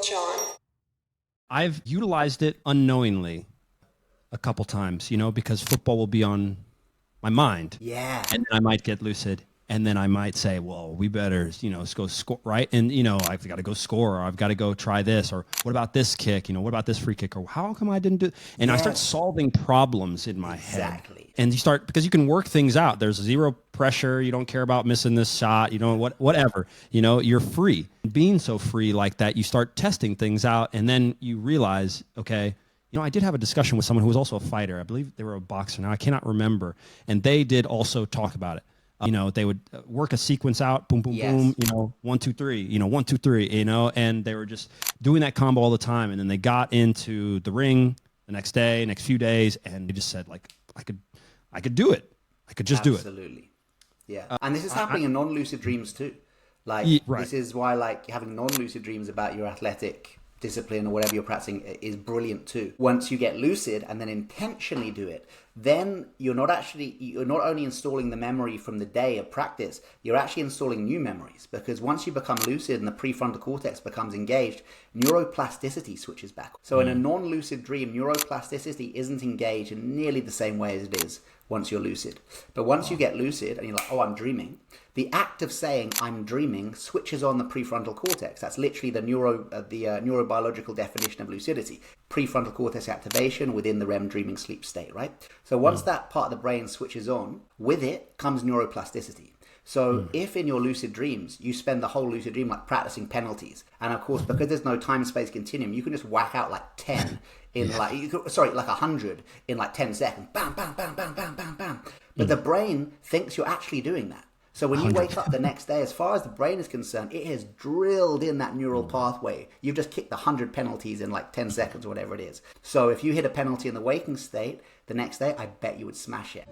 John. I've utilized it unknowingly a couple times, because football will be on my mind. Yeah. And then I might get lucid. And then I might say, well, we better, go score, right? And, I've got to go score, or I've got to go try this, or what about this kick? What about this free kick? Or how come I didn't do it? And I start solving problems in my head. And you start, because you can work things out. There's zero pressure. You don't care about missing this shot. Whatever, you're free. Being so free like that, you start testing things out. And then you realize, okay, I did have a discussion with someone who was also a fighter. I believe they were a boxer. Now I cannot remember. And they did also talk about it. They would work a sequence out, boom, boom, boom, 1, 2, 3, 1, 2, 3, and they were just doing that combo all the time. And then they got into the ring the next day, next few days, and they just said, like, I could do it. I could just do it. Absolutely. Yeah. And this is happening in non-lucid dreams too. This is why, having non-lucid dreams about your athletic discipline or whatever you're practicing is brilliant too. Once you get lucid and then intentionally do it, then you're not only installing the memory from the day of practice, you're actually installing new memories, because once you become lucid and the prefrontal cortex becomes engaged, neuroplasticity switches back. So in a non-lucid dream, neuroplasticity isn't engaged in nearly the same way as it is once you're lucid. But once you get lucid and you're like, oh, I'm dreaming, the act of saying I'm dreaming switches on the prefrontal cortex. That's literally the neurobiological definition of lucidity. Prefrontal cortex activation within the REM dreaming sleep state, right? So once that part of the brain switches on, with it comes neuroplasticity. So if in your lucid dreams, you spend the whole lucid dream practicing penalties, and of course, because there's no time-space continuum, you can just whack out 10 in 100 in 10 seconds. Bam, bam, bam, bam, bam, bam, bam. But the brain thinks you're actually doing that. So when you wake up the next day, as far as the brain is concerned, it has drilled in that neural pathway. You've just kicked 100 penalties in 10 seconds or whatever it is. So if you hit a penalty in the waking state, the next day, I bet you would smash it.